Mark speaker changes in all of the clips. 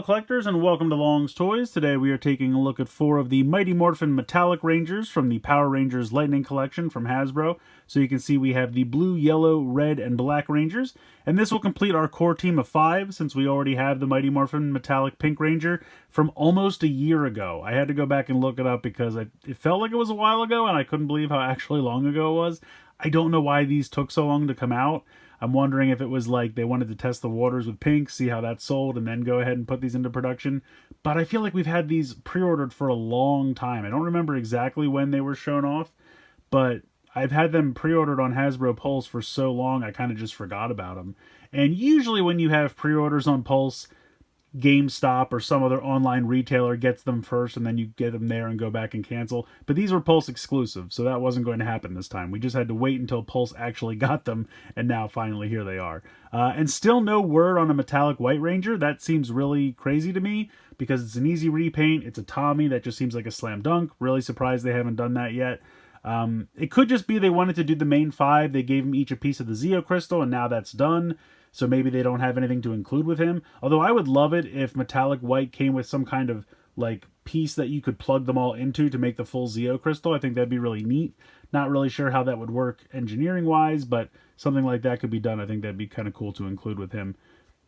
Speaker 1: collectors, and welcome to Long's Toys. Today we are taking a look at 4 of the Mighty Morphin Metallic Rangers from the Power Rangers Lightning Collection from Hasbro. So you can see we have the blue, yellow, red, and black Rangers, and this will complete our core team of 5 since we already have the Mighty Morphin Metallic Pink Ranger from almost a year ago. I had to go back and look it up because it felt like it was a while ago, and I couldn't believe how actually long ago it was. I don't know why these took so long to come out. I'm wondering if it was like they wanted to test the waters with pink, see how that sold, and then go ahead and put these into production. But I feel like we've had these pre-ordered for a long time. I don't remember exactly when they were shown off, but I've had them pre-ordered on Hasbro Pulse for so long I kind of just forgot about them. And usually when you have pre-orders on Pulse, GameStop or some other online retailer gets them first, and then you get them there and go back and cancel. But these were Pulse exclusive, so that wasn't going to happen this time. We just had to wait until Pulse actually got them, and now finally here they are. And still no word on a metallic White Ranger. That seems really crazy to me because it's an easy repaint. It's a Tommy. That just seems like a slam dunk. Really surprised they haven't done that yet. It could just be they wanted to do the main 5. They gave them each a piece of the Zeo Crystal, and now that's done. So maybe they don't have anything to include with him. Although I would love it if Metallic White came with some kind of like piece that you could plug them all into to make the full Zeo Crystal. I think that'd be really neat. Not really sure how that would work engineering wise, but something like that could be done. I think that'd be kind of cool to include with him.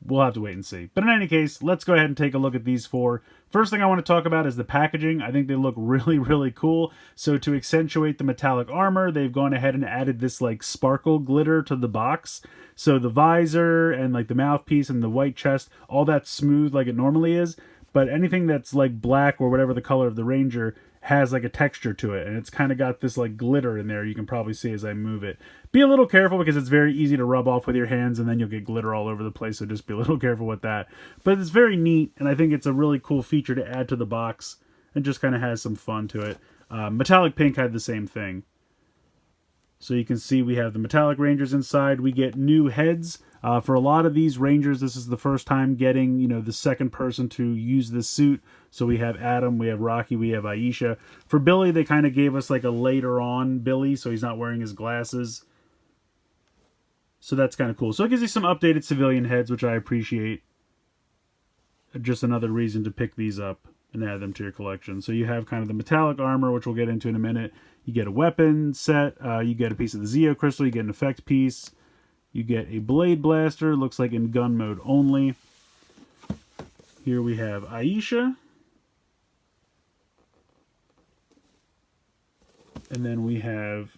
Speaker 1: We'll have to wait and see. But in any case, let's go ahead and take a look at these 4. First thing I want to talk about is the packaging. I think they look really, really cool. So to accentuate the metallic armor, they've gone ahead and added this like sparkle glitter to the box. So the visor and like the mouthpiece and the white chest, all that's smooth like it normally is. But anything that's like black or whatever the color of the Ranger has like a texture to it, and it's kind of got this like glitter in there. You can probably see as I move it. Be a little careful because it's very easy to rub off with your hands and then you'll get glitter all over the place, so just be a little careful with that. But it's very neat, and I think it's a really cool feature to add to the box and just kind of has some fun to it. Metallic Pink had the same thing. So you can see we have the Metallic Rangers inside. We get new heads. For a lot of these Rangers, this is the first time getting, the second person to use this suit. So we have Adam, we have Rocky, we have Aisha. For Billy, they kind of gave us like a later on Billy, so he's not wearing his glasses. So that's kind of cool. So it gives you some updated civilian heads, which I appreciate. Just another reason to pick these up and add them to your collection. So you have kind of the metallic armor, which we'll get into in a minute. You get a weapon set. You get a piece of the Zeo Crystal. You get an effect piece. You get a blade blaster. Looks like in gun mode only. Here we have Aisha. And then we have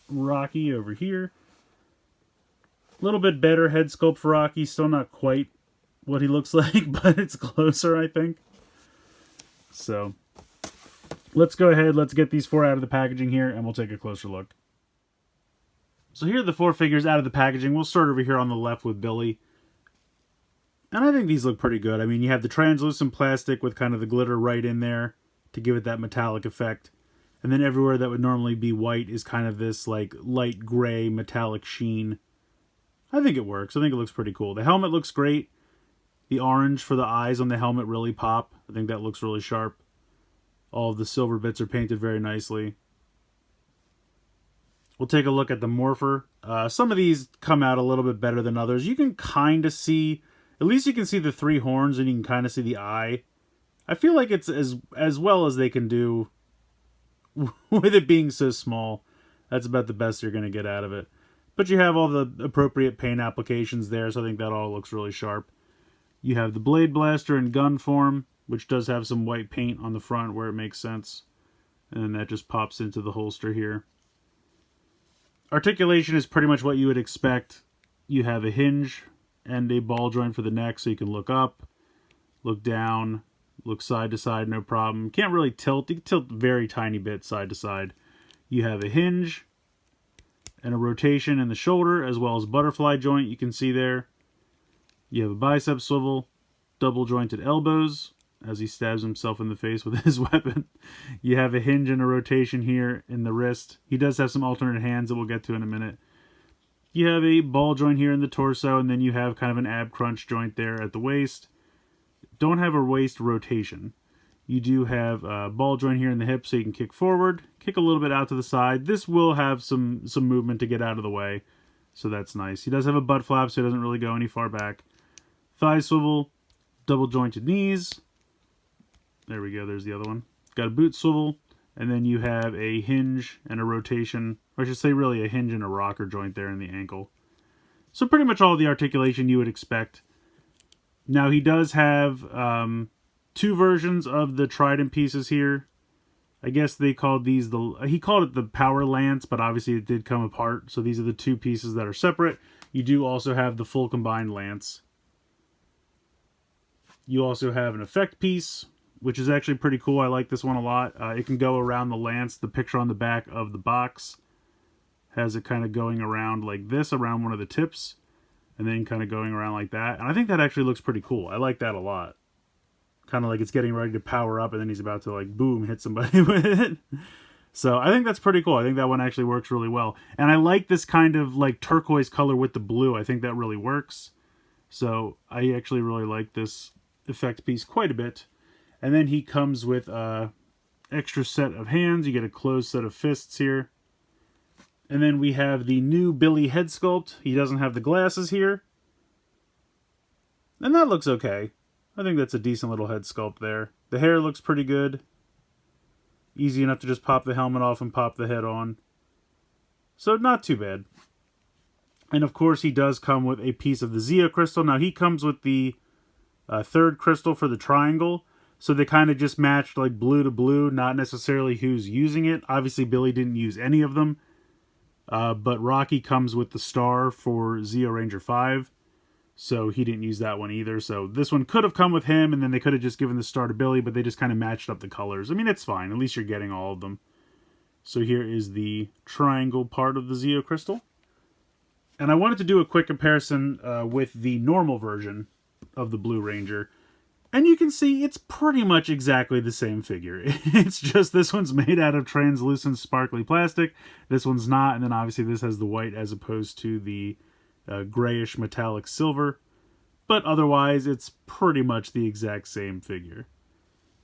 Speaker 1: Rocky over here. A little bit better head sculpt for Rocky. Still not quite what he looks like, but it's closer, I think. So let's go ahead. Let's get these 4 out of the packaging here, and we'll take a closer look. So here are the 4 figures out of the packaging. We'll start over here on the left with Billy. And I think these look pretty good. I mean, you have the translucent plastic with kind of the glitter right in there to give it that metallic effect. And then everywhere that would normally be white is kind of this like light gray metallic sheen. I think it works. I think it looks pretty cool. The helmet looks great. The orange for the eyes on the helmet really pop. I think that looks really sharp. All of the silver bits are painted very nicely. We'll take a look at the Morpher. Some of these come out a little bit better than others. You can kind of see, at least you can see the 3 horns and you can kind of see the eye. I feel like it's as well as they can do with it being so small. That's about the best you're going to get out of it. But you have all the appropriate paint applications there, so I think that all looks really sharp. You have the blade blaster in gun form, which does have some white paint on the front where it makes sense. And that just pops into the holster here. Articulation is pretty much what you would expect. You have a hinge and a ball joint for the neck, so you can look up, look down, look side to side, no problem. Can't really tilt. You can tilt very tiny bit side to side. You have a hinge and a rotation in the shoulder, as well as butterfly joint you can see there. You have a bicep swivel, double jointed elbows, as he stabs himself in the face with his weapon. You have a hinge and a rotation here in the wrist. He does have some alternate hands that we'll get to in a minute. You have a ball joint here in the torso, and then you have kind of an ab crunch joint there at the waist. Don't have a waist rotation. You do have a ball joint here in the hip, so you can kick forward, kick a little bit out to the side. This will have some movement to get out of the way, so that's nice. He does have a butt flap, so he doesn't really go any far back. Thigh swivel, double jointed knees. There we go, there's the other one. Got a boot swivel, and then you have a hinge and a rotation, or I should say really a hinge and a rocker joint there in the ankle. So pretty much all the articulation you would expect. Now he does have two versions of the Trident pieces here. I guess they called these he called it the Power Lance, but obviously it did come apart. So these are the two pieces that are separate. You do also have the full combined lance. You also have an effect piece, which is actually pretty cool. I like this one a lot. It can go around the lance. The picture on the back of the box has it kind of going around like this, around one of the tips, and then kind of going around like that. And I think that actually looks pretty cool. I like that a lot. Kind of like it's getting ready to power up, and then he's about to, like, boom, hit somebody with it. So I think that's pretty cool. I think that one actually works really well. And I like this kind of, like, turquoise color with the blue. I think that really works. So I actually really like this effect piece quite a bit. And then he comes with a extra set of hands. You get a closed set of fists here. And then we have the new Billy head sculpt. He doesn't have the glasses here. And that looks okay. I think that's a decent little head sculpt there. The hair looks pretty good. Easy enough to just pop the helmet off and pop the head on. So not too bad. And of course he does come with a piece of the Zeo crystal. Now he comes with the third crystal for the triangle. So they kind of just matched like blue to blue, not necessarily who's using it. Obviously Billy didn't use any of them. But Rocky comes with the star for Zeo Ranger 5. So he didn't use that one either. So this one could have come with him, and then they could have just given the star to Billy, but they just kind of matched up the colors. I mean, it's fine. At least you're getting all of them. So here is the triangle part of the Zeo Crystal. And I wanted to do a quick comparison with the normal version of the Blue Ranger. And you can see it's pretty much exactly the same figure. It's just this one's made out of translucent sparkly plastic. This one's not. And then obviously this has the white as opposed to the grayish metallic silver, but otherwise it's pretty much the exact same figure.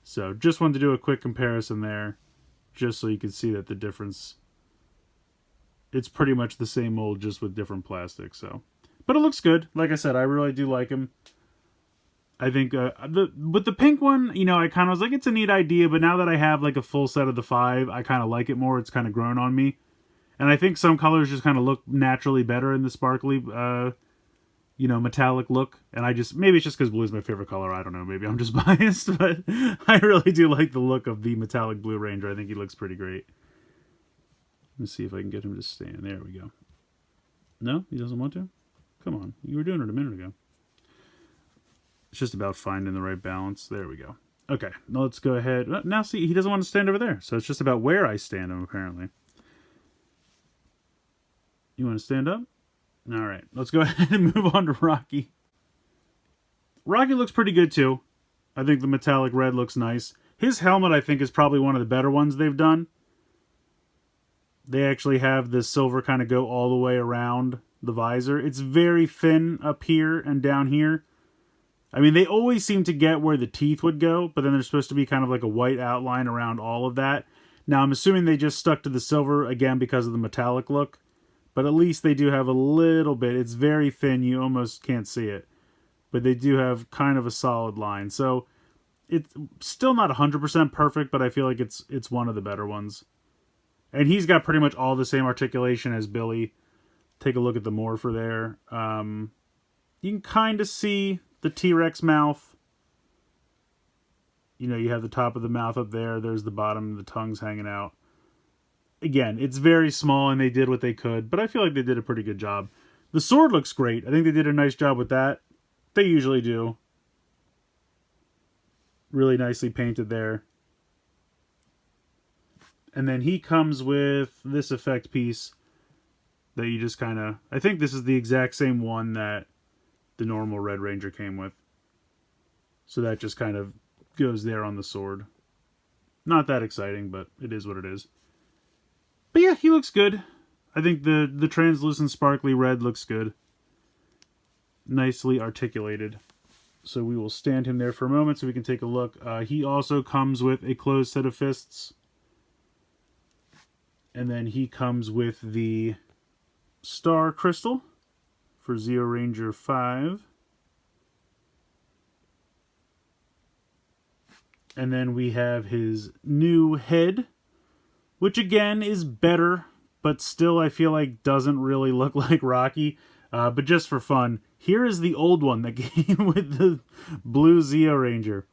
Speaker 1: So just wanted to do a quick comparison there, just so you can see that the difference, it's pretty much the same mold, just with different plastic. So, but it looks good. Like I said, I really do like him. I think with the pink one, you know, I kind of was like, it's a neat idea, but now that I have like a full set of the 5, I kind of like it more. It's kind of grown on me. And I think some colors just kind of look naturally better in the sparkly, you know, metallic look. And I just, maybe it's just because blue is my favorite color. I don't know. Maybe I'm just biased, but I really do like the look of the metallic Blue Ranger. I think he looks pretty great. Let's see if I can get him to stand. There we go. No, he doesn't want to? Come on. You were doing it a minute ago. It's just about finding the right balance. There we go. Okay, now let's go ahead. Now see, he doesn't want to stand over there. So it's just about where I stand him, apparently. You want to stand up? All right, let's go ahead and move on to Rocky. Rocky looks pretty good too. I think the metallic red looks nice. His helmet, I think, is probably one of the better ones they've done. They actually have the silver kind of go all the way around the visor. It's very thin up here and down here. I mean, they always seem to get where the teeth would go, but then there's supposed to be kind of like a white outline around all of that. Now, I'm assuming they just stuck to the silver, again, because of the metallic look. But at least they do have a little bit. It's very thin. You almost can't see it. But they do have kind of a solid line. So it's still not 100% perfect, but I feel like it's one of the better ones. And he's got pretty much all the same articulation as Billy. Take a look at the Morpher there. You can kind of see the T-Rex mouth. You know, you have the top of the mouth up there. There's the bottom, the tongue's hanging out. Again, it's very small and they did what they could, but I feel like they did a pretty good job. The sword looks great. I think they did a nice job with that. They usually do. Really nicely painted there. And then he comes with this effect piece that you just kind of... I think this is the exact same one that the normal Red Ranger came with. So that just kind of goes there on the sword. Not that exciting, but it is what it is. But yeah, he looks good. I think the translucent sparkly red looks good. Nicely articulated. So we will stand him there for a moment so we can take a look. He also comes with a closed set of fists. And then he comes with the star crystal for Zeo Ranger 5. And then we have his new head, which again is better, but still I feel like doesn't really look like Rocky. But just for fun, here is the old one that came with the blue Zeo Ranger.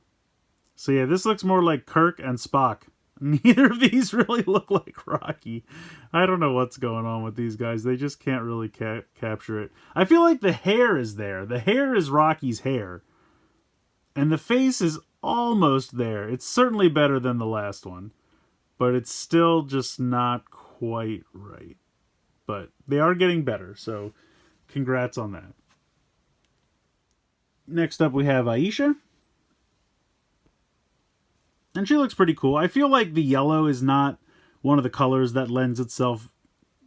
Speaker 1: So yeah, this looks more like Kirk and Spock. Neither of these really look like Rocky. I don't know what's going on with these guys. They just can't really capture it. I feel like the hair is there. The hair is Rocky's hair. And the face is almost there. It's certainly better than the last one. But it's still just not quite right. But they are getting better, so congrats on that. Next up we have Aisha. And she looks pretty cool. I feel like the yellow is not one of the colors that lends itself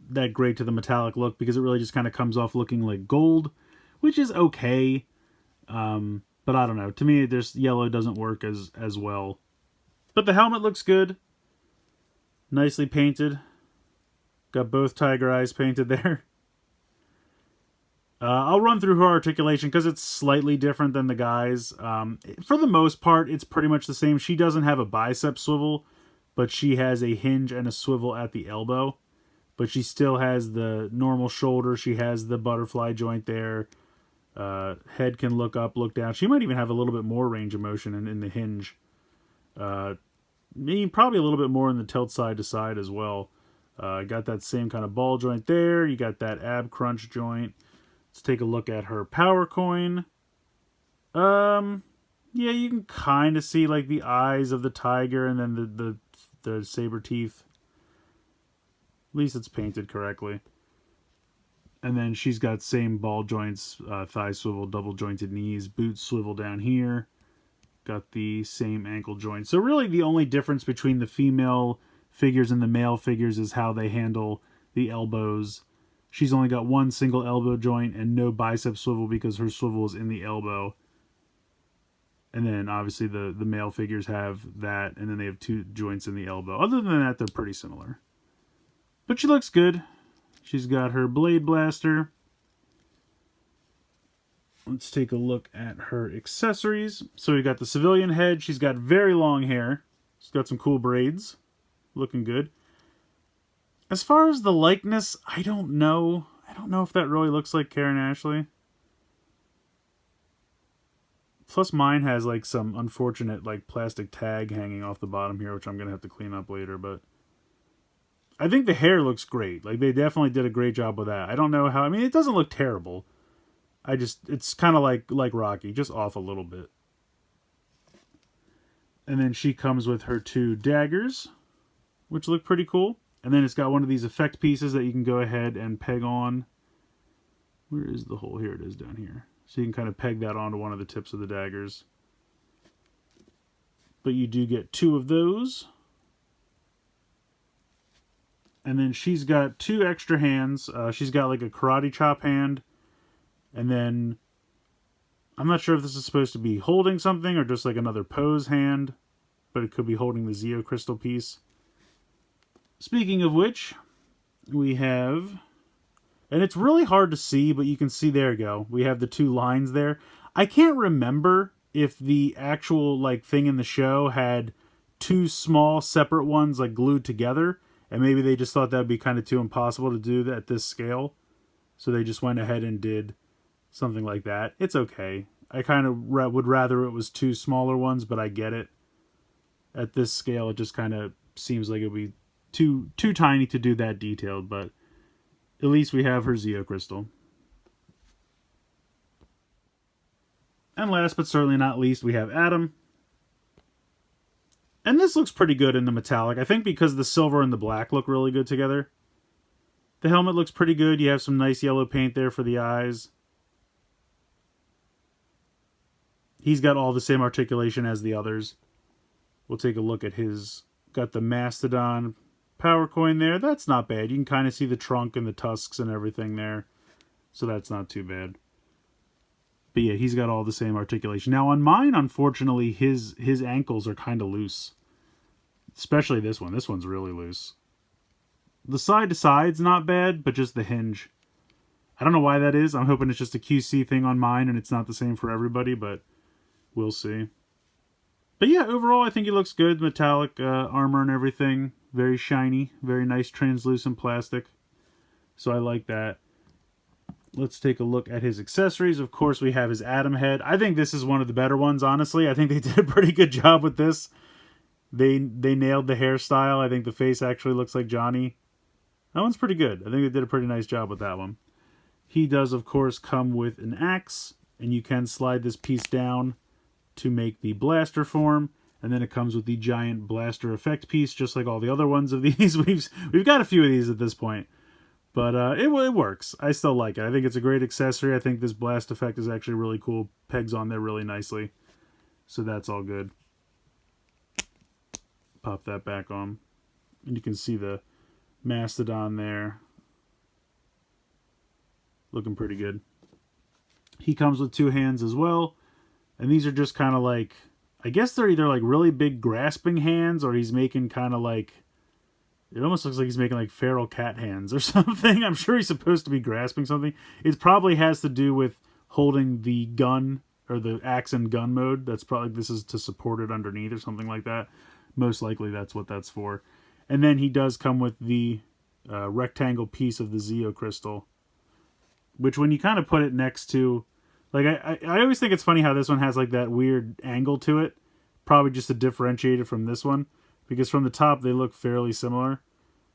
Speaker 1: that great to the metallic look, because it really just kind of comes off looking like gold, which is okay. But I don't know. To me, this yellow doesn't work as well. But the helmet looks good. Nicely painted. Got both tiger eyes painted there. I'll run through her articulation because it's slightly different than the guys. For the most part, it's pretty much the same. She doesn't have a bicep swivel, but she has a hinge and a swivel at the elbow. But she still has the normal shoulder. She has the butterfly joint there. Head can look up, look down. She might even have a little bit more range of motion in the hinge. Probably a little bit more in the tilt side to side as well. Got that same kind of ball joint there. You got that ab crunch joint. Let's take a look at her power coin. Yeah, you can kind of see like the eyes of the tiger and then the saber teeth. At least it's painted correctly. And then she's got same ball joints, thigh swivel, double jointed knees, boot swivel down here. Got the same ankle joint. So really the only difference between the female figures and the male figures is how they handle the elbows. She's only got one single elbow joint and no bicep swivel because her swivel is in the elbow. And then obviously the male figures have that, and then they have two joints in the elbow. Other than that, they're pretty similar. But she looks good. She's got her blade blaster. Let's take a look at her accessories. So we got the civilian head. She's got very long hair. She's got some cool braids. Looking good. As far as the likeness, I don't know. I don't know if that really looks like Karen Ashley. Plus mine has like some unfortunate like plastic tag hanging off the bottom here, which I'm going to have to clean up later, but I think the hair looks great. Like they definitely did a great job with that. I don't know how, I mean, it doesn't look terrible. It's kind of like Rocky, just off a little bit. And then she comes with her two daggers, which look pretty cool. And then it's got one of these effect pieces that you can go ahead and peg on. Where is the hole? Here it is down here. So you can kind of peg that onto one of the tips of the daggers. But you do get two of those. And then she's got two extra hands. She's got like a karate chop hand. And then I'm not sure if this is supposed to be holding something or just like another pose hand. But it could be holding the Zeo crystal piece. Speaking of which, we have, and it's really hard to see, but you can see, there you go. We have the two lines there. I can't remember if the actual like thing in the show had two small separate ones like glued together, and maybe they just thought that would be kind of too impossible to do that at this scale. So they just went ahead and did something like that. It's okay. I kind of would rather it was two smaller ones, but I get it. At this scale, it just kind of seems like it would be too tiny to do that detailed, but at least we have her Zeo crystal. And last but certainly not least, we have Adam. And this looks pretty good in the metallic. I think because the silver and the black look really good together. The helmet looks pretty good. You have some nice yellow paint there for the eyes. He's got all the same articulation as the others. We'll take a look at his, got the Mastodon power coin there. That's not bad. You can kind of see the trunk and the tusks and everything there. So that's not too bad. But yeah, he's got all the same articulation. Now on mine, unfortunately, his ankles are kind of loose. Especially this one. This one's really loose. The side to side's not bad, but just the hinge. I don't know why that is. I'm hoping it's just a QC thing on mine and it's not the same for everybody, but we'll see. But yeah, overall, I think he looks good. Metallic armor and everything. Very shiny. Very nice translucent plastic. So I like that. Let's take a look at his accessories. Of course, we have his Atom head. I think this is one of the better ones, honestly. I think they did a pretty good job with this. They nailed the hairstyle. I think the face actually looks like Johnny. That one's pretty good. I think they did a pretty nice job with that one. He does, of course, come with an axe, and you can slide this piece down to make the blaster form, and then it comes with the giant blaster effect piece, just like all the other ones of these. We've got a few of these at this point, but it works. I still like it. I think it's a great accessory. I think this blast effect is actually really cool. Pegs on there really nicely, so that's all good. Pop that back on, and you can see the Mastodon there. Looking pretty good. He comes with 2 hands as well. And these are just kind of like, I guess they're either like really big grasping hands, or he's making kind of like, it almost looks like he's making like feral cat hands or something. I'm sure he's supposed to be grasping something. It probably has to do with holding the gun, or the axe and gun mode. That's probably, this is to support it underneath or something like that. Most likely that's what that's for. And then he does come with the rectangle piece of the Zeo crystal, which when you kind of put it next to, like, I always think it's funny how this one has like that weird angle to it. Probably just to differentiate it from this one. Because from the top they look fairly similar.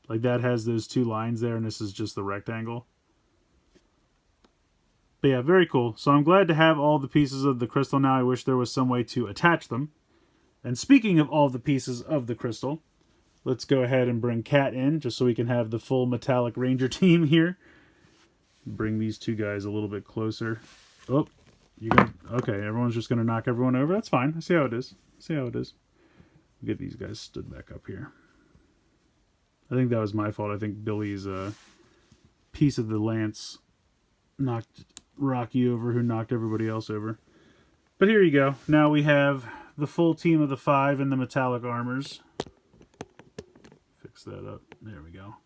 Speaker 1: Like that has those 2 lines there, and this is just the rectangle. But yeah, very cool. So I'm glad to have all the pieces of the crystal now. I wish there was some way to attach them. And speaking of all the pieces of the crystal, let's go ahead and bring Cat in, just so we can have the full Metallic Ranger team here. Bring these 2 guys a little bit closer. Oh, okay, everyone's just going to knock everyone over. That's fine. I see how it is. Get these guys stood back up here. I think that was my fault. I think Billy's piece of the lance knocked Rocky over, who knocked everybody else over. But here you go. Now we have the full team of the 5 in the metallic armors. Fix that up. There we go.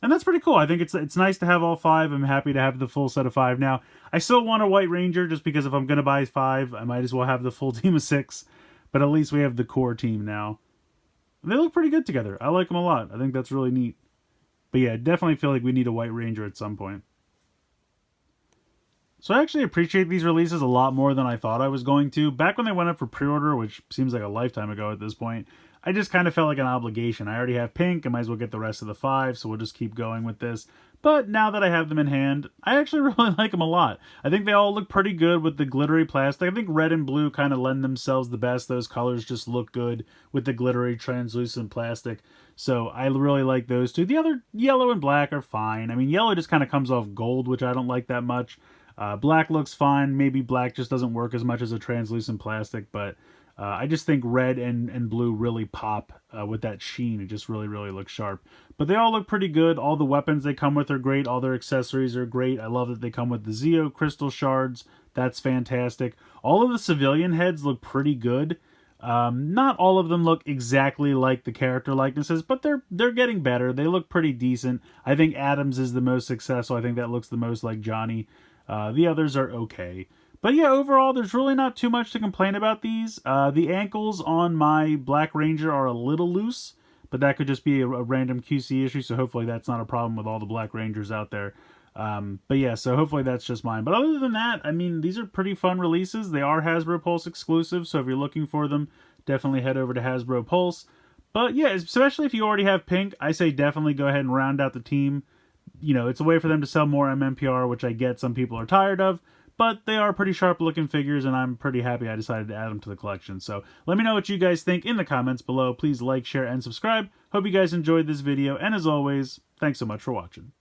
Speaker 1: And that's pretty cool. I think it's nice to have all 5. I'm happy to have the full set of 5 now. I still want a White Ranger, just because if I'm going to buy 5, I might as well have the full team of 6. But at least we have the core team now. And they look pretty good together. I like them a lot. I think that's really neat. But yeah, I definitely feel like we need a White Ranger at some point. So I actually appreciate these releases a lot more than I thought I was going to. Back when they went up for pre-order, which seems like a lifetime ago at this point, I just kind of felt like an obligation. I already have pink, I might as well get the rest of the 5, so we'll just keep going with this. But now that I have them in hand, I actually really like them a lot. I think they all look pretty good with the glittery plastic. I think red and blue kind of lend themselves the best. Those colors just look good with the glittery translucent plastic. So I really like those 2. The other yellow and black are fine. I mean, yellow just kind of comes off gold, which I don't like that much. Black looks fine. Maybe black just doesn't work as much as a translucent plastic, but I just think red and blue really pop with that sheen. It just really looks sharp. But they all look pretty good. All the weapons they come with are great. All their accessories are great. I love that they come with the Zeo crystal shards. That's fantastic. All of the civilian heads look pretty good. Not all of them look exactly like the character likenesses, but they're getting better. They look pretty decent. I think Adams is the most successful. I think that looks the most like Johnny. The others are okay. But yeah, overall, there's really not too much to complain about these. The ankles on my Black Ranger are a little loose, but that could just be a random QC issue, so hopefully that's not a problem with all the Black Rangers out there. But yeah, so hopefully that's just mine. But other than that, I mean, these are pretty fun releases. They are Hasbro Pulse exclusive, so if you're looking for them, definitely head over to Hasbro Pulse. But yeah, especially if you already have pink, I say definitely go ahead and round out the team. You know, it's a way for them to sell more MMPR, which I get some people are tired of, but they are pretty sharp looking figures, and I'm pretty happy I decided to add them to the collection. So let me know what you guys think in the comments below. Please like, share, and subscribe. Hope you guys enjoyed this video, and as always, thanks so much for watching.